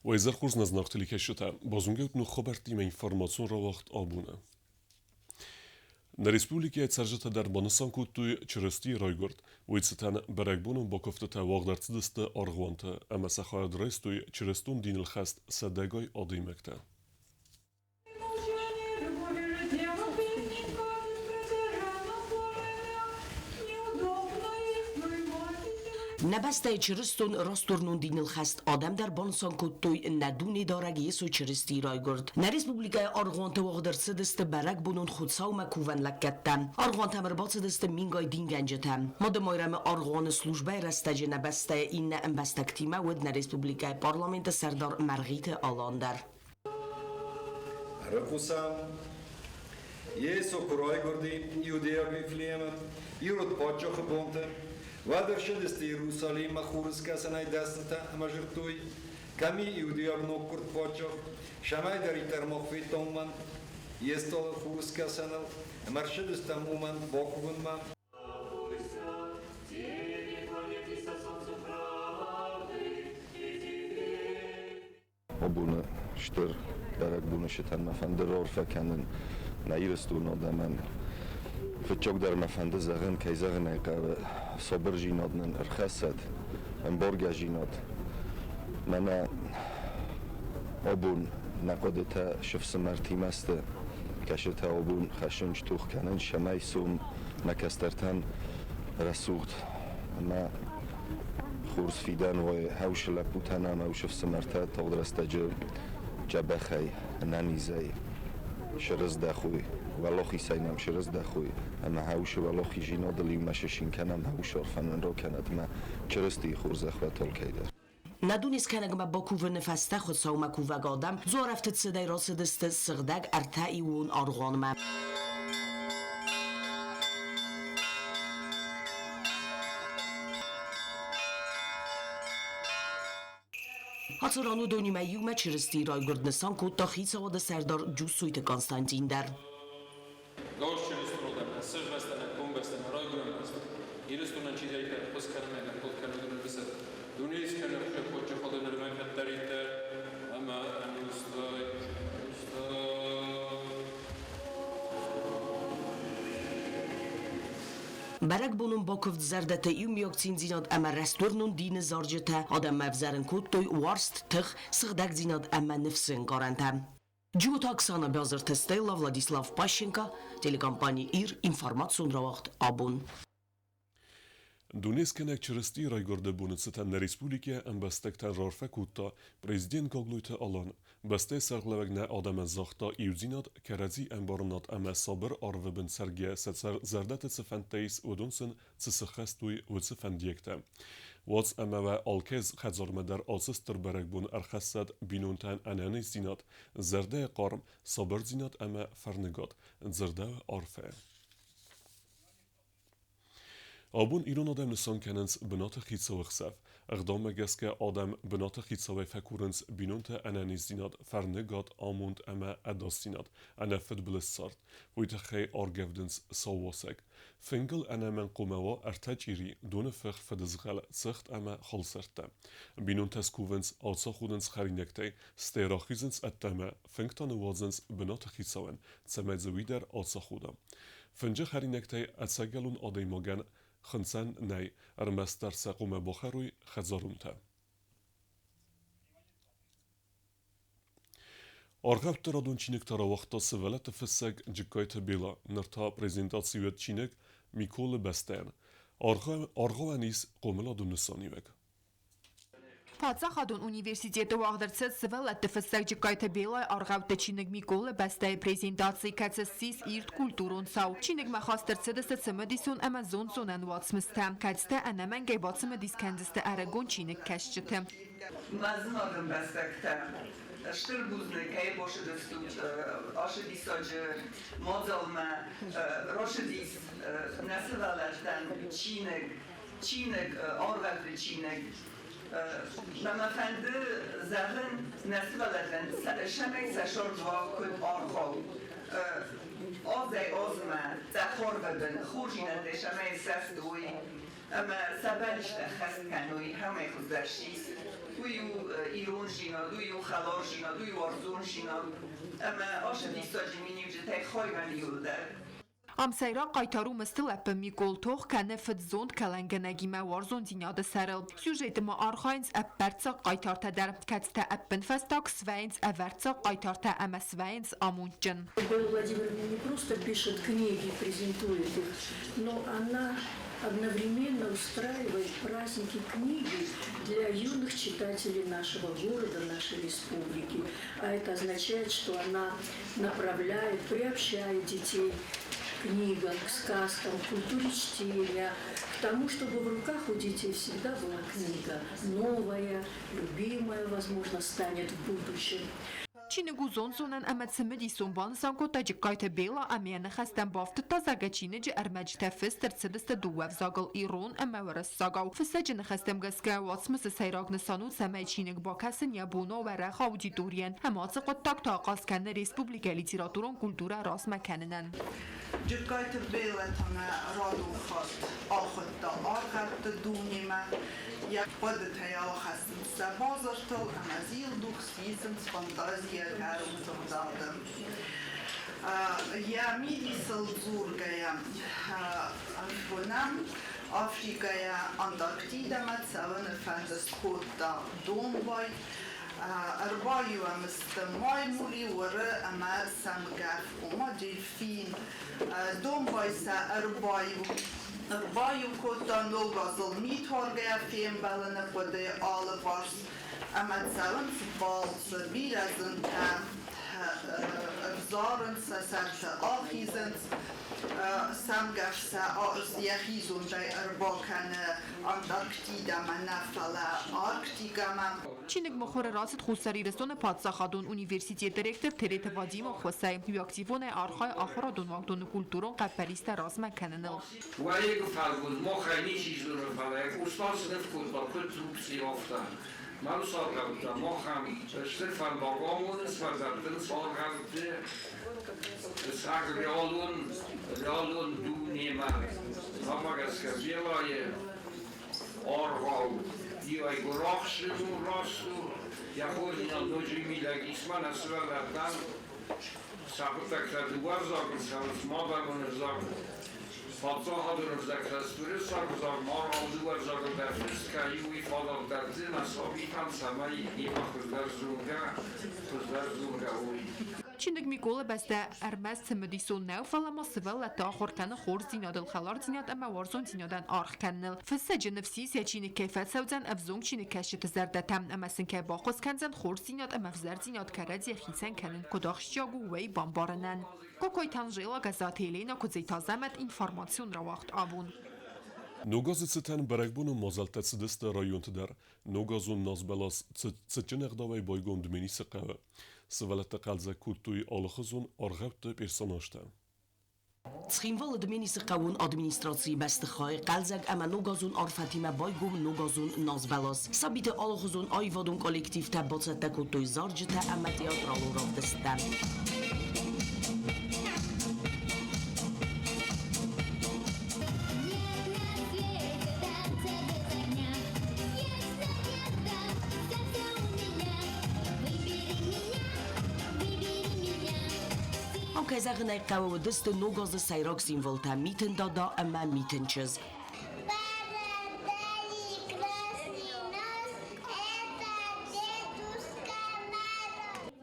ویزر خورز نزناختلی که شده بازونگه نو خبرتی من انفورماسیون رواقت آبونه. در ریسپوبلیکای سرجت در بانسان کوتوی چرستی رایگرد ویدستان برگبونم با کفته واق در تدست آرغوانته اما سخواهد رایستوی چرستون دین الخست صدقای آدیمکته. نبسته چرستون راستورنون دینل خست آدم در بانسان کتوی ندونی دارگ یسو چرستی رایگرد نه ریسپوبلیکای آرغوانت واق در سدست برگ بونون خودساو مکوون لکتن آرغوانت مرباط سدست مینگای دین گنجتن ماد مایرم آرغوان سلوجبای رستج نبسته این انبستکتیمه ود نه ریسپوبلیکای پارلمنت سردار مرغیت آلاندر رقصم یسو رایگردی یودیا بیفلیم یورد پاچو خبونته وادر شدست یروسالیم مخورس کسانای دستتا اماجرتوی کمی یودیا بنوکرد پاچو شمای داری ترمخفی تومن یستال خورس کسانال امرشدستم اومن باکوون من Abon stör berek bunu şetan mafende ror fekenen nairestun adamın فچوک در مفنده زغن که زغن ایقا صبر جیناد نن ارخصد انبارگ جیناد من آبون نقاده تا شفص مرتیم است کشه تا آبون خشنج توخ کنن شمای سوم نکسترتن رسوخت ما خورس فیدن و هوش لپوتن هم او شفص مرته تا درسته جبه خی ننیزه شرز دخوی ولخی سینم شرز دخوی اما هوش ولخی جینا دلی مششین کنم هوش عرفان را کند ما چرستی خورزخ و تول کیده ندونیست کنگ ما باکو و نفسته خود ساو مکو و گادم زور افتد صدای را سدست سغدگ ارتعی وون آرغان ما حاضرانو دونیمه یوم چرستی رایگرد نسان کود تا خیصه و سردار جوسویت کانستانتین در گاش چرستون آدم سر بستن کم بستن رایگرد بستن ایرستونن چیزایی که پس کنم اینا خود کنم دونن بسد دونیست کنم خوشه پوچه خود نرمه خطریته اما انوستای برک بونون با کفت زردت ایوم یاکتین زیناد اما رستورنون دین زارجته آدم مفزرن کود توی وارست تخ سغدک زیناد اما نفسن گارنته جوت Оксана Бязер Тестейла, Владислав Пащенко, телекомпания ИР, информацион рауагъд Абон. Дунескенек чрести райгорде бунецетен на республике амбастектен рарфе кутта президент гоглуйте алан басте сарглавегне адаме захта иузинат керази امبارنات اما صابر آروبن سرگه ستر زردت سفنتیس ودونسن سسخستوی و سفندیکته واس اما و آلکز خزارمدر آسستر برگبون ارخصد بینونتن انانی زینات زرده قارم صابر زینات اما فرنگات زرده آرفه آبون ایران آدم نسان کننس بنات خیصاوی خسف اقدام مگس که آدم بنات خیصاوی فکورنس بینونت انانیز دیناد فرنگات آموند اما اداستیناد انا فد بلس سارد ویت خی آرگفدنس ساواسک فنگل انا من قوموا ارتج ایری دون فخ فدزغل سخت اما خلصرته بینونت اسکوونس آسا خودنس خرینکتی ستیراخیزنس اتما فنگتان وازنس بنات خیصاوین سمزوی در آسا خودم فنجه خرینکتی اتسگلون آدی مگن خنسان نی ارمستر سقوم بخروی خزارونته. آرغب ترادون چینک ترا وقتا سوالت فسگ جکایت بیلا نرتا پریزنتاسیویت چینک میکول بستن. آرغوانیس قوملا دون نسانیوگ. Պատսախադուն ունիվերսիտետը ուաղդրցեց սվել ատտվսակ ջկայթը բելայ արղավտը չինգ միկոլը բաստայ պրեզենտացի կացսիս իրտ կուլտուրոն սավ չինգ մախաստրցեդը սմդիսուն ամազոն զոնան վացմստա կացտը անաման գայբացմը դիսքանդստը արագոն չինգ կաշճտը Մազնորն բաստակտա Շտր բուզնեք այ բոշը դստուտ աշը դիսոջը մոդալմա ռոշը դիս նասվալաշտան չինգ արղավտը չինգ Մամաֆանդը զաղն նասվալատն շամեք սաշոր դվաղ կոտ արխով Ozay ozma, zakhorvadın, khurjinat şamay sastui, ama sabalishta khast kanui, hamay khuzdarshis, دوی ایران جینا دوی خلار جینا دوی وارزون جینا اما آش دیستاجی مینیم جتای خواهی من در Am sejra qajtaru mstëlepë mi koltoh ka në fëtzond kalangënagi me warzon dinjade serëll. Syujet më arkhajns e perca qajtarta der kacta e pënfestak svejns e verca qajtarta e me svejns amunqën. Владимир не просто пишет книги, презентует их, но она одновременно устраивает праздники книги для юных читателей нашего города, нашей республики. А это означает, что она направляет, приобщает детей к книгам, к сказкам, к культуре чтения, к тому, чтобы в руках у детей всегда была книга новая, любимая, возможно, станет в будущем. Çinegu zonzonan emetsimidi sunban sanko tajikayte bela amiyane xestem baftet ta zagaçinici ermecte fıstır sıdıstı duvev zagal İran emeveres zagav. Fıstacını xestem gaske vatsmısı seyrag nisanu semey Çinek bakasin ya bunu ve reha auditoriyen hematsı qottak ta qaskenne Respublika Literaturon Kultura ras mekaninen. Jikayte bela tane radu xat axıtta arqatta dunima jak podet ja xestem sabazartal amazil duh seasons fantazia Garumzordadım. Я мирисал зургая Афонам, Африкая Антарктида Мацавана Фантаскота Донбай, Арбаю Амстамай Мури Ура Ама Самгав Ома Дельфин, Донбай Са Арбаю Кота Ногазл Митхоргая Фембалана Поде Алаварс, Амацаван Фалс Биразан Vzorens, Sarsa Alchizens, Samgafsa Yachizun bei Arbokan Antarktida Manafala Arktigama. Çinek mokhore rasit khusari restone Padsakhadun Üniversitet direktor Terete Vadimo Khosay aktivone arxay axradun waqdun kulturun qaparista ras mekanenil. Wayeg falgul mokhani shizur falak ustas nefkut ba kultur siofta. من سال بودم ما هم صرفا باقامون سوزردن سال قبل سر ریالون دو نیمه نمک از که بیلای آرغاو دیوای گراخشون راستو یا خود اینا دوجی میلگیس من از سوزردن ساقتک دوار زاگن سوز ما برمون زاگن Fatsa hadırız ekstürü sargızar mar aldılar zargı dersiz kayığı falan derdi nasabi tam samayı ima kızlar zunga oy. Çinek Mikola beste ermez semedison nev falama sıvella ta xorkanı xor zinadıl xalar zinad ama warzon zinadan arx kanil. Fessece nefsis ya çinek keyfet sevzen evzong çinek keşit zerdetem ama sinke baqos kanzen xor zinad ama vzer zinad karadzi xisen kanin kudaxşjagu wey bambarenen. Kokoy tanjela gazete Elena kuzeytazamet Информацион рауагъд Абон. Ногазицетен берегбуну мазалтецидисте районтидер, ногазун назбелас цичинердавай бойгон дминисекаве, севелете қалзе куртуй алыхызун арғевте персонажте. Цхинвал дминисекавун администрации бестихай, қалзег ама ногазун арфатиме байгум ногазун назбелас, сабите алыхызун айвадун коллективте бацете куртуй зарджите ама театралу равдисте. Кезагнай кавудист ногаз сайрак символта митен дада ама митенчиз.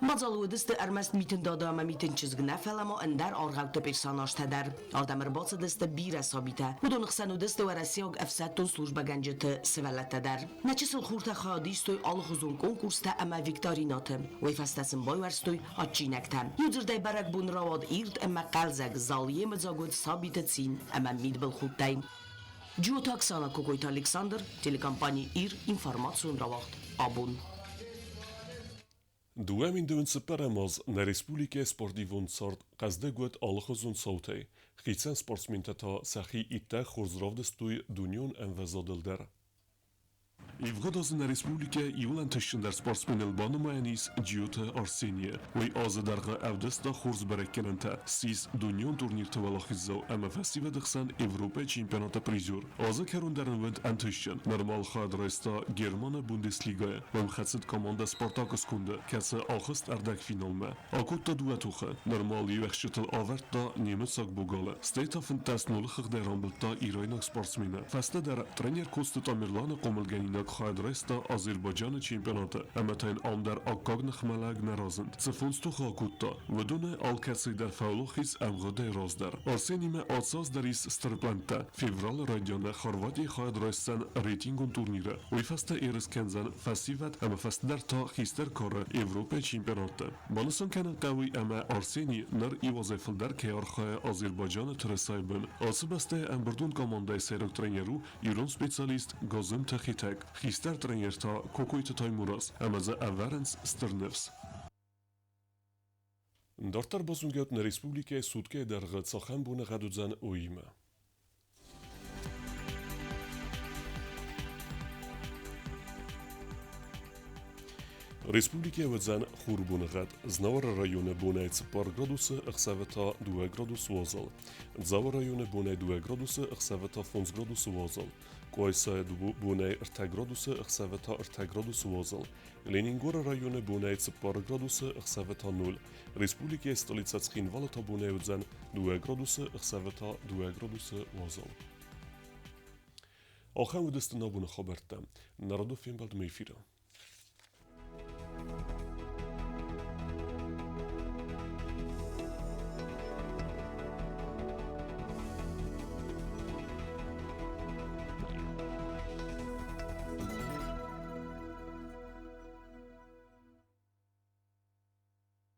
Мазалудист армаст митен дада ама митенчиз гнафелама эндер аргавте персонажтедер. Ардамир бацидист бир асабите. Удонхсанудист варасиог афсаттун служба ганжите севелетедер. Начисл хурта хадистой алхузун конкурста ама викторинате. Вайфастасин байверстой ачинекте. Юдирдай барак бун равад ирд ама қалзак залие мзагуд сабите цин ама мидбил худтай. Джута Оксана Кокойт Александр, телекомпания ИР, Информацион рауагъд Абон. Дуемин дъвенце перемаз на Республика спортивон сорт qazdegwet alchozun sautej. Хицен спортсментата сахи итте хурзравдестуй дуньон envezadilder. Evgadazın Respublika Yulan taşındar sportsmen Elbanı Mayanis Ciyota Arseniye ve azadarga evdesta xurz berekkenente siz dünyan turnir tavalakhizzav ama festival dixsan Avrupa Çempionata prizor. Azı kerundarın vend antışın normal xadrasta Germana Bundesliga ve mxatsit komanda Spartakus kunde kese axist erdek finalme. Akutta duetuche normal yevexşitel avertta Nemetsak bogale. State of Tasnul xigderambilta İraynak sportsmene. Feste der trener Kostu Tamirlan Qomelganinak xadrasta Azerbaycan Çempionata. Amatain amder akkagn xmelag narazند. Sefonstu xakutta ودون alkasi der fauluxis amgode razder. Arsenime atsaz deris strplanta fevral radyanda Xorvatiya xadrastan reytingun turnire. Ve feste eris kenzen festivat ama festder ta xister kara Avrupa Çempionata. Balısan kanan qawi ama Arseni nar ivazefildar ke arxaya Azerbaycan tresaybın. Asıbeste emberdun komandای سیرک ترینرو ایران سپیشالیست گازم تخیتک خیستر ترینر تا کوکویت تایموراس امازه اورنس سترنفس دارتر بازونگات ن ریسپوبلیکای سودکه در غد ساخن بونه غدوزن اویمه Республика Вадзан Хурбунагад, Знавара районе Бунай Цепар градуса, Ахсавета 2 градус Вазал, Дзава районе Бунай 2 градуса, Ахсавета Фонс градус Вазал, Койса Бунай Рта градуса, Ахсавета Рта градус Вазал, Ленингора районе Бунай Цепар градуса, Ахсавета 0, Республика столица Цхинвалата Бунай Вадзан 2 градуса, Ахсавета 2 градуса Вазал. آخر ودست نابون خبرتم. نرادو فیلم بالد میفیرم.